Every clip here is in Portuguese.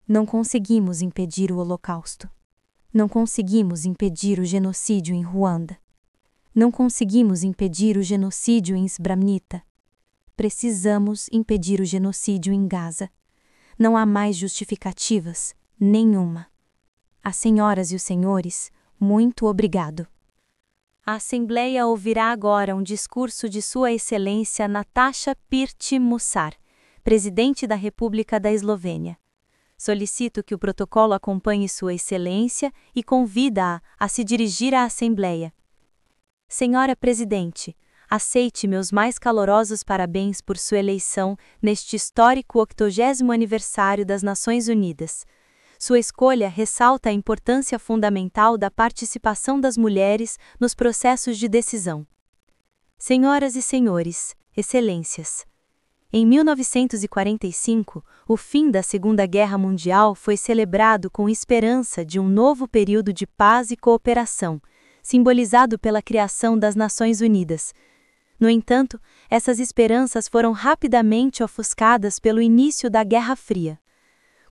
Não conseguimos impedir o Holocausto. Não conseguimos impedir o genocídio em Ruanda. Não conseguimos impedir o genocídio em Srebrenica. Precisamos impedir o genocídio em Gaza. Não há mais justificativas, nenhuma. As senhoras e os senhores, muito obrigado. A Assembleia ouvirá agora um discurso de Sua Excelência Nataša Pirc Musar, Presidente da República da Eslovênia. Solicito que o protocolo acompanhe Sua Excelência e convida-a a se dirigir à Assembleia. Senhora Presidente, aceite meus mais calorosos parabéns por sua eleição neste histórico 80º aniversário das Nações Unidas. Sua escolha ressalta a importância fundamental da participação das mulheres nos processos de decisão. Senhoras e senhores, excelências, em 1945, o fim da Segunda Guerra Mundial foi celebrado com esperança de um novo período de paz e cooperação, simbolizado pela criação das Nações Unidas. No entanto, essas esperanças foram rapidamente ofuscadas pelo início da Guerra Fria.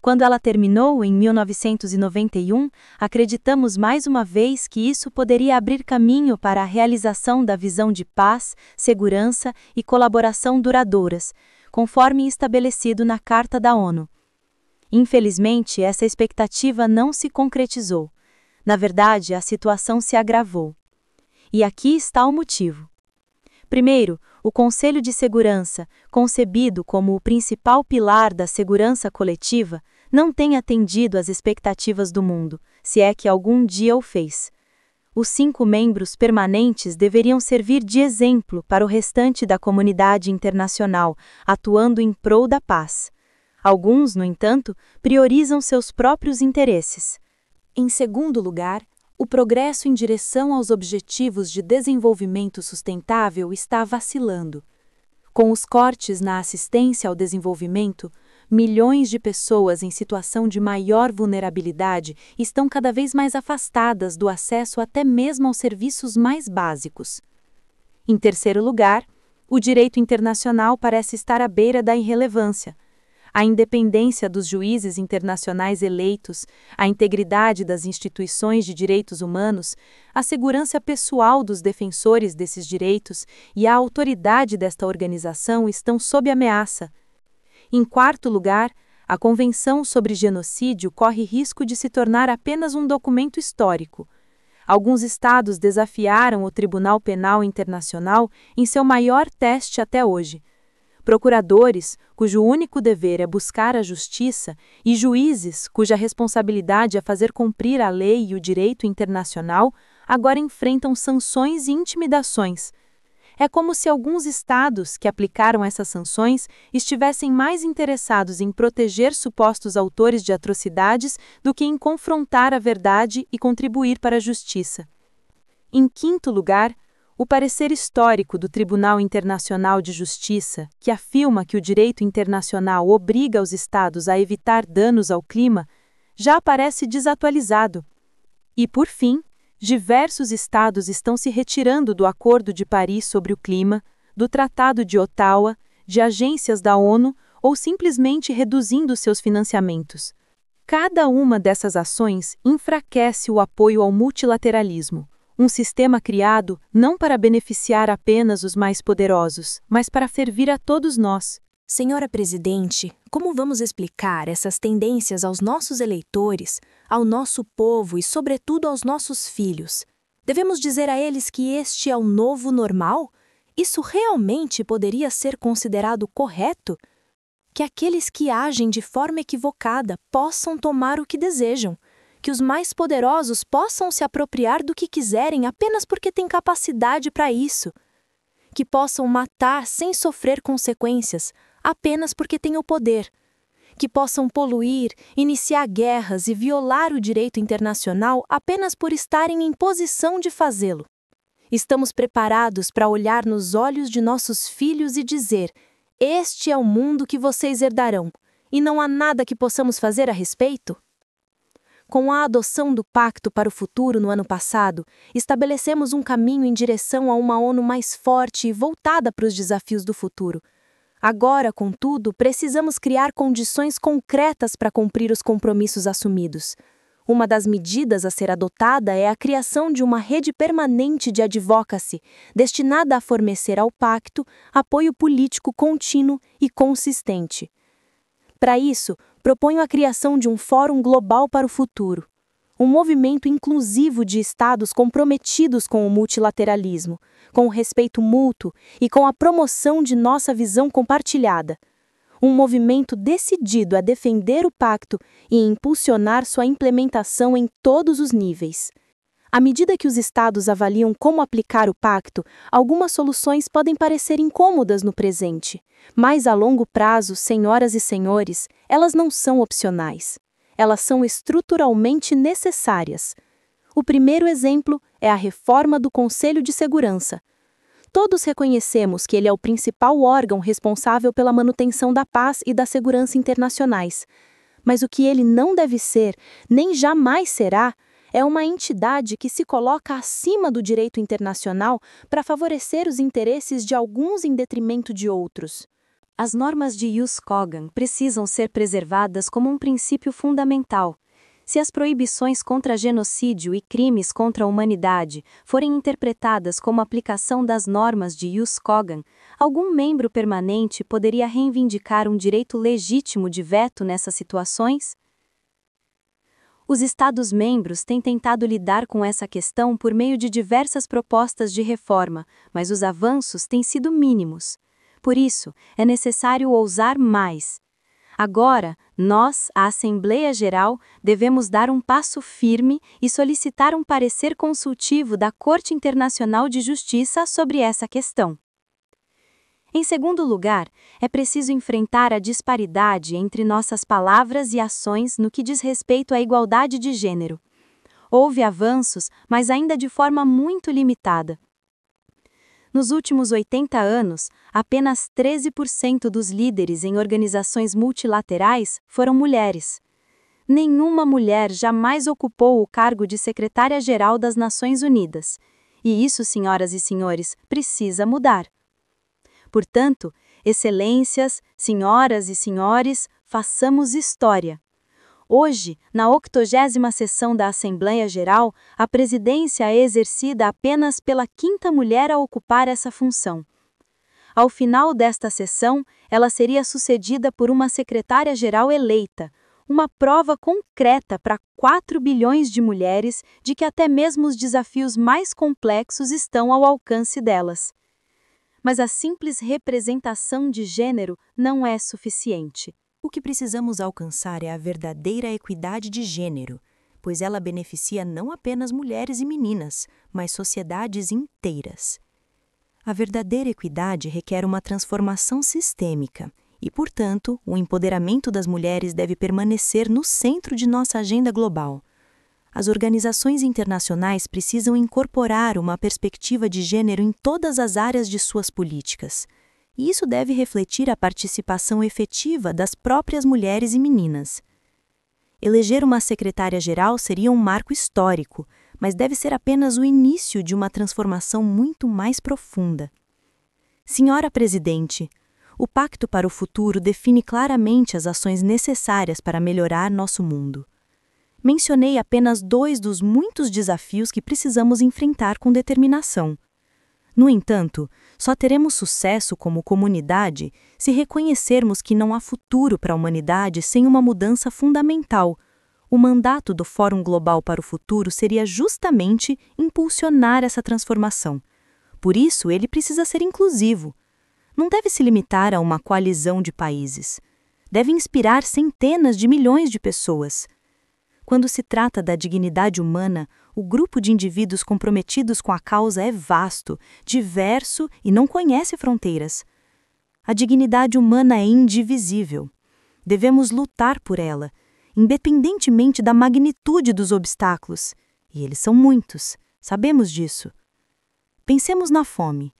Quando ela terminou, em 1991, acreditamos mais uma vez que isso poderia abrir caminho para a realização da visão de paz, segurança e colaboração duradouras, conforme estabelecido na Carta da ONU. Infelizmente, essa expectativa não se concretizou. Na verdade, a situação se agravou. E aqui está o motivo. Primeiro, o Conselho de Segurança, concebido como o principal pilar da segurança coletiva, não tem atendido às expectativas do mundo, se é que algum dia o fez. Os 5 membros permanentes deveriam servir de exemplo para o restante da comunidade internacional, atuando em prol da paz. Alguns, no entanto, priorizam seus próprios interesses. Em segundo lugar, o progresso em direção aos objetivos de desenvolvimento sustentável está vacilando. Com os cortes na assistência ao desenvolvimento, milhões de pessoas em situação de maior vulnerabilidade estão cada vez mais afastadas do acesso até mesmo aos serviços mais básicos. Em terceiro lugar, o direito internacional parece estar à beira da irrelevância. A independência dos juízes internacionais eleitos, a integridade das instituições de direitos humanos, a segurança pessoal dos defensores desses direitos e a autoridade desta organização estão sob ameaça. Em quarto lugar, a Convenção sobre Genocídio corre risco de se tornar apenas um documento histórico. Alguns estados desafiaram o Tribunal Penal Internacional em seu maior teste até hoje. Procuradores, cujo único dever é buscar a justiça, e juízes, cuja responsabilidade é fazer cumprir a lei e o direito internacional, agora enfrentam sanções e intimidações. É como se alguns estados que aplicaram essas sanções estivessem mais interessados em proteger supostos autores de atrocidades do que em confrontar a verdade e contribuir para a justiça. Em quinto lugar, o parecer histórico do Tribunal Internacional de Justiça, que afirma que o direito internacional obriga os estados a evitar danos ao clima, já aparece desatualizado. E, por fim, diversos estados estão se retirando do Acordo de Paris sobre o Clima, do Tratado de Ottawa, de agências da ONU ou simplesmente reduzindo seus financiamentos. Cada uma dessas ações enfraquece o apoio ao multilateralismo, um sistema criado não para beneficiar apenas os mais poderosos, mas para servir a todos nós. Senhora Presidente, como vamos explicar essas tendências aos nossos eleitores, ao nosso povo e, sobretudo, aos nossos filhos? Devemos dizer a eles que este é o novo normal? Isso realmente poderia ser considerado correto? Que aqueles que agem de forma equivocada possam tomar o que desejam, que os mais poderosos possam se apropriar do que quiserem apenas porque têm capacidade para isso, que possam matar sem sofrer consequências apenas porque têm o poder, que possam poluir, iniciar guerras e violar o direito internacional apenas por estarem em posição de fazê-lo. Estamos preparados para olhar nos olhos de nossos filhos e dizer: este é o mundo que vocês herdarão, e não há nada que possamos fazer a respeito? Com a adoção do Pacto para o Futuro no ano passado, estabelecemos um caminho em direção a uma ONU mais forte e voltada para os desafios do futuro. Agora, contudo, precisamos criar condições concretas para cumprir os compromissos assumidos. Uma das medidas a ser adotada é a criação de uma rede permanente de advocacy, destinada a fornecer ao pacto apoio político contínuo e consistente. Para isso, proponho a criação de um Fórum Global para o Futuro, um movimento inclusivo de Estados comprometidos com o multilateralismo, com o respeito mútuo e com a promoção de nossa visão compartilhada. Um movimento decidido a defender o pacto e impulsionar sua implementação em todos os níveis. À medida que os Estados avaliam como aplicar o pacto, algumas soluções podem parecer incômodas no presente, mas a longo prazo, senhoras e senhores, elas não são opcionais. Elas são estruturalmente necessárias. O primeiro exemplo é a reforma do Conselho de Segurança. Todos reconhecemos que ele é o principal órgão responsável pela manutenção da paz e da segurança internacionais. Mas o que ele não deve ser, nem jamais será, é uma entidade que se coloca acima do direito internacional para favorecer os interesses de alguns em detrimento de outros. As normas de Jus Cogens precisam ser preservadas como um princípio fundamental. Se as proibições contra genocídio e crimes contra a humanidade forem interpretadas como aplicação das normas de Jus Cogens, algum membro permanente poderia reivindicar um direito legítimo de veto nessas situações? Os Estados-membros têm tentado lidar com essa questão por meio de diversas propostas de reforma, mas os avanços têm sido mínimos. Por isso, é necessário ousar mais. Agora, nós, a Assembleia Geral, devemos dar um passo firme e solicitar um parecer consultivo da Corte Internacional de Justiça sobre essa questão. Em segundo lugar, é preciso enfrentar a disparidade entre nossas palavras e ações no que diz respeito à igualdade de gênero. Houve avanços, mas ainda de forma muito limitada. Nos últimos 80 anos, apenas 13% dos líderes em organizações multilaterais foram mulheres. Nenhuma mulher jamais ocupou o cargo de secretária-geral das Nações Unidas. E isso, senhoras e senhores, precisa mudar. Portanto, excelências, senhoras e senhores, façamos história. Hoje, na 80ª sessão da Assembleia Geral, a presidência é exercida apenas pela quinta mulher a ocupar essa função. Ao final desta sessão, ela seria sucedida por uma secretária-geral eleita, uma prova concreta para 4 bilhões de mulheres de que até mesmo os desafios mais complexos estão ao alcance delas. Mas a simples representação de gênero não é suficiente. O que precisamos alcançar é a verdadeira equidade de gênero, pois ela beneficia não apenas mulheres e meninas, mas sociedades inteiras. A verdadeira equidade requer uma transformação sistêmica e, portanto, o empoderamento das mulheres deve permanecer no centro de nossa agenda global. As organizações internacionais precisam incorporar uma perspectiva de gênero em todas as áreas de suas políticas. E isso deve refletir a participação efetiva das próprias mulheres e meninas. Eleger uma secretária-geral seria um marco histórico, mas deve ser apenas o início de uma transformação muito mais profunda. Senhora Presidente, o Pacto para o Futuro define claramente as ações necessárias para melhorar nosso mundo. Mencionei apenas 2 dos muitos desafios que precisamos enfrentar com determinação. No entanto, só teremos sucesso como comunidade se reconhecermos que não há futuro para a humanidade sem uma mudança fundamental. O mandato do Fórum Global para o Futuro seria justamente impulsionar essa transformação. Por isso, ele precisa ser inclusivo. Não deve se limitar a uma coalizão de países. Deve inspirar centenas de milhões de pessoas. Quando se trata da dignidade humana, o grupo de indivíduos comprometidos com a causa é vasto, diverso e não conhece fronteiras. A dignidade humana é indivisível. Devemos lutar por ela, independentemente da magnitude dos obstáculos. E eles são muitos, sabemos disso. Pensemos na fome.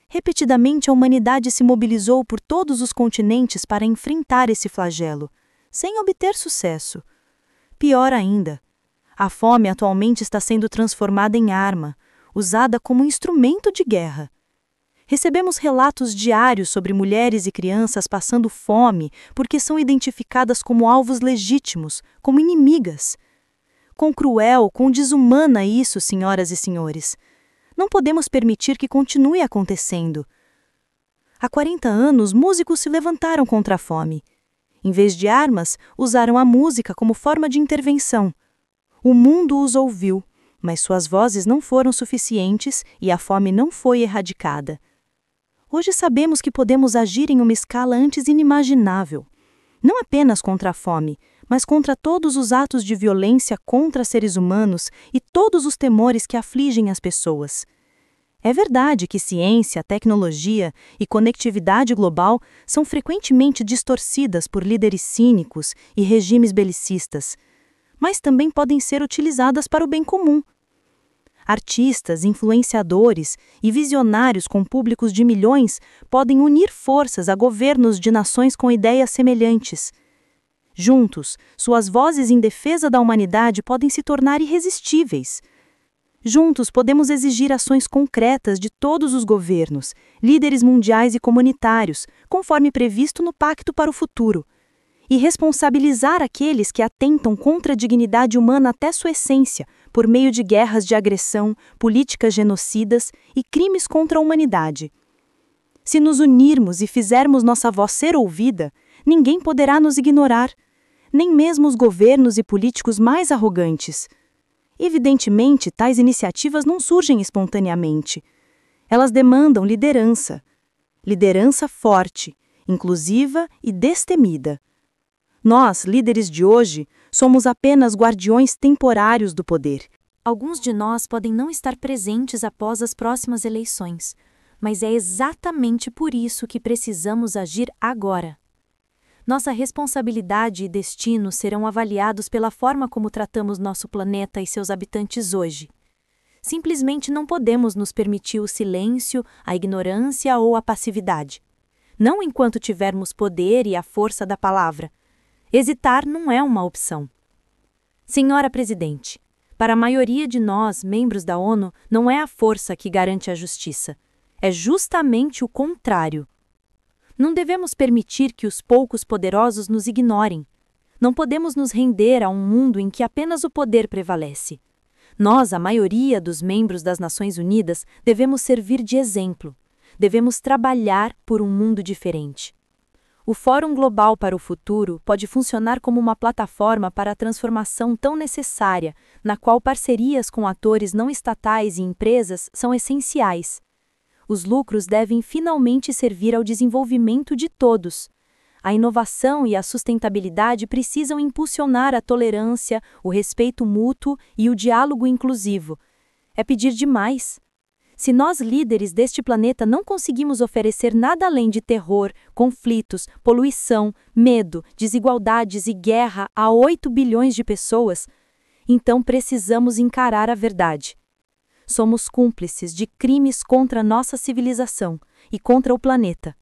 Repetidamente a humanidade se mobilizou por todos os continentes para enfrentar esse flagelo, sem obter sucesso. Pior ainda, a fome atualmente está sendo transformada em arma, usada como instrumento de guerra. Recebemos relatos diários sobre mulheres e crianças passando fome porque são identificadas como alvos legítimos, como inimigas. Quão cruel, quão desumana isso, senhoras e senhores. Não podemos permitir que continue acontecendo. Há 40 anos, músicos se levantaram contra a fome. Em vez de armas, usaram a música como forma de intervenção. O mundo os ouviu, mas suas vozes não foram suficientes e a fome não foi erradicada. Hoje sabemos que podemos agir em uma escala antes inimaginável. Não apenas contra a fome, mas contra todos os atos de violência contra seres humanos e todos os temores que afligem as pessoas. É verdade que ciência, tecnologia e conectividade global são frequentemente distorcidas por líderes cínicos e regimes belicistas, mas também podem ser utilizadas para o bem comum. Artistas, influenciadores e visionários com públicos de milhões podem unir forças a governos de nações com ideias semelhantes. Juntos, suas vozes em defesa da humanidade podem se tornar irresistíveis. Juntos, podemos exigir ações concretas de todos os governos, líderes mundiais e comunitários, conforme previsto no Pacto para o Futuro, e responsabilizar aqueles que atentam contra a dignidade humana até sua essência, por meio de guerras de agressão, políticas genocidas e crimes contra a humanidade. Se nos unirmos e fizermos nossa voz ser ouvida, ninguém poderá nos ignorar, nem mesmo os governos e políticos mais arrogantes. Evidentemente, tais iniciativas não surgem espontaneamente. Elas demandam liderança. Liderança forte, inclusiva e destemida. Nós, líderes de hoje, somos apenas guardiões temporários do poder. Alguns de nós podem não estar presentes após as próximas eleições, mas é exatamente por isso que precisamos agir agora. Nossa responsabilidade e destino serão avaliados pela forma como tratamos nosso planeta e seus habitantes hoje. Simplesmente não podemos nos permitir o silêncio, a ignorância ou a passividade. Não enquanto tivermos poder e a força da palavra. Hesitar não é uma opção. Senhora Presidente, para a maioria de nós, membros da ONU, não é a força que garante a justiça. É justamente o contrário. Não devemos permitir que os poucos poderosos nos ignorem. Não podemos nos render a um mundo em que apenas o poder prevalece. Nós, a maioria dos membros das Nações Unidas, devemos servir de exemplo. Devemos trabalhar por um mundo diferente. O Fórum Global para o Futuro pode funcionar como uma plataforma para a transformação tão necessária, na qual parcerias com atores não estatais e empresas são essenciais. Os lucros devem finalmente servir ao desenvolvimento de todos. A inovação e a sustentabilidade precisam impulsionar a tolerância, o respeito mútuo e o diálogo inclusivo. É pedir demais. Se nós, líderes deste planeta, não conseguimos oferecer nada além de terror, conflitos, poluição, medo, desigualdades e guerra a 8 bilhões de pessoas, então precisamos encarar a verdade. Somos cúmplices de crimes contra nossa civilização e contra o planeta.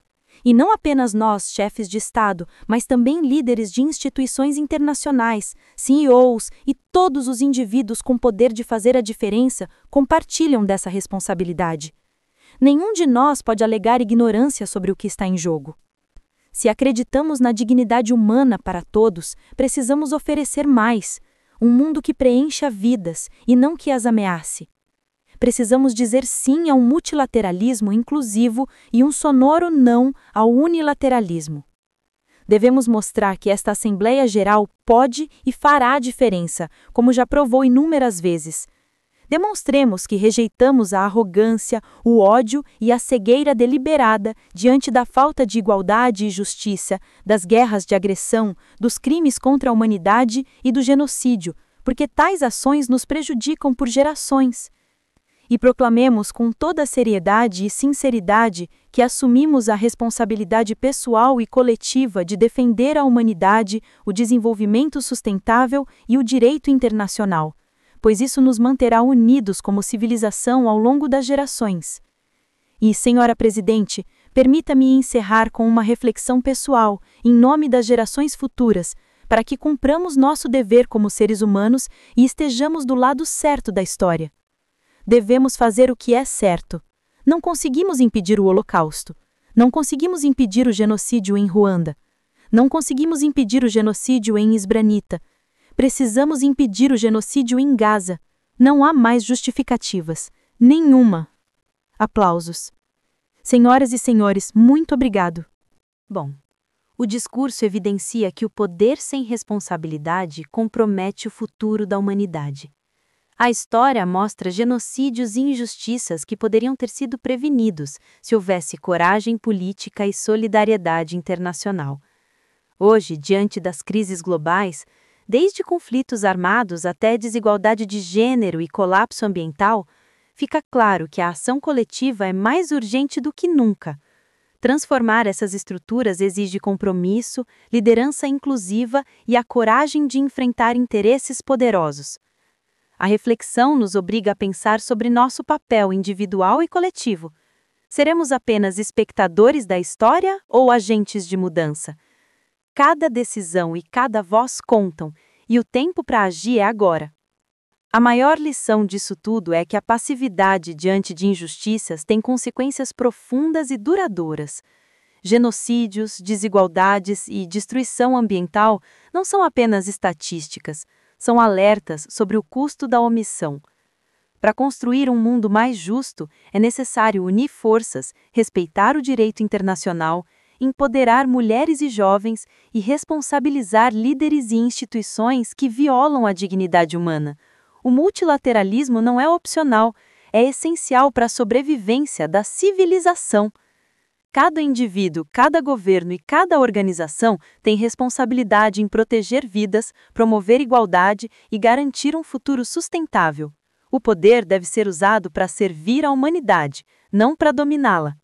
E não apenas nós, chefes de Estado, mas também líderes de instituições internacionais, CEOs e todos os indivíduos com poder de fazer a diferença compartilham dessa responsabilidade. Nenhum de nós pode alegar ignorância sobre o que está em jogo. Se acreditamos na dignidade humana para todos, precisamos oferecer mais, um mundo que preencha vidas e não que as ameace. Precisamos dizer sim a um multilateralismo inclusivo e um sonoro não ao unilateralismo. Devemos mostrar que esta Assembleia Geral pode e fará a diferença, como já provou inúmeras vezes. Demonstremos que rejeitamos a arrogância, o ódio e a cegueira deliberada diante da falta de igualdade e justiça, das guerras de agressão, dos crimes contra a humanidade e do genocídio, porque tais ações nos prejudicam por gerações. E proclamemos com toda a seriedade e sinceridade que assumimos a responsabilidade pessoal e coletiva de defender a humanidade, o desenvolvimento sustentável e o direito internacional, pois isso nos manterá unidos como civilização ao longo das gerações. E, Senhora Presidente, permita-me encerrar com uma reflexão pessoal, em nome das gerações futuras, para que cumpramos nosso dever como seres humanos e estejamos do lado certo da história. Devemos fazer o que é certo. Não conseguimos impedir o Holocausto. Não conseguimos impedir o genocídio em Ruanda. Não conseguimos impedir o genocídio em Srebrenica. Precisamos impedir o genocídio em Gaza. Não há mais justificativas. Nenhuma. Aplausos. Senhoras e senhores, muito obrigado. Bom, o discurso evidencia que o poder sem responsabilidade compromete o futuro da humanidade. A história mostra genocídios e injustiças que poderiam ter sido prevenidos se houvesse coragem política e solidariedade internacional. Hoje, diante das crises globais, desde conflitos armados até desigualdade de gênero e colapso ambiental, fica claro que a ação coletiva é mais urgente do que nunca. Transformar essas estruturas exige compromisso, liderança inclusiva e a coragem de enfrentar interesses poderosos. A reflexão nos obriga a pensar sobre nosso papel individual e coletivo. Seremos apenas espectadores da história ou agentes de mudança? Cada decisão e cada voz contam, e o tempo para agir é agora. A maior lição disso tudo é que a passividade diante de injustiças tem consequências profundas e duradouras. Genocídios, desigualdades e destruição ambiental não são apenas estatísticas, são alertas sobre o custo da omissão. Para construir um mundo mais justo, é necessário unir forças, respeitar o direito internacional, empoderar mulheres e jovens e responsabilizar líderes e instituições que violam a dignidade humana. O multilateralismo não é opcional, é essencial para a sobrevivência da civilização. Cada indivíduo, cada governo e cada organização tem responsabilidade em proteger vidas, promover igualdade e garantir um futuro sustentável. O poder deve ser usado para servir a humanidade, não para dominá-la.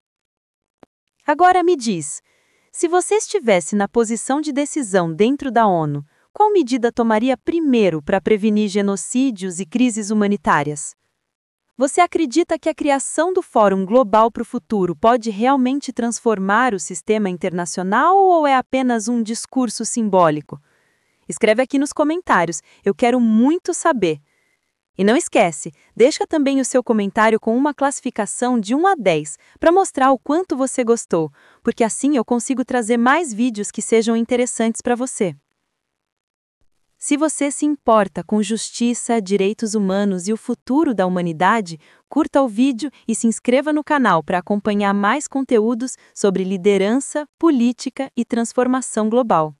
Agora me diz, se você estivesse na posição de decisão dentro da ONU, qual medida tomaria primeiro para prevenir genocídios e crises humanitárias? Você acredita que a criação do Fórum Global para o Futuro pode realmente transformar o sistema internacional ou é apenas um discurso simbólico? Escreve aqui nos comentários, eu quero muito saber. E não esquece, deixa também o seu comentário com uma classificação de 1 a 10 para mostrar o quanto você gostou, porque assim eu consigo trazer mais vídeos que sejam interessantes para você. Se você se importa com justiça, direitos humanos e o futuro da humanidade, curta o vídeo e se inscreva no canal para acompanhar mais conteúdos sobre liderança, política e transformação global.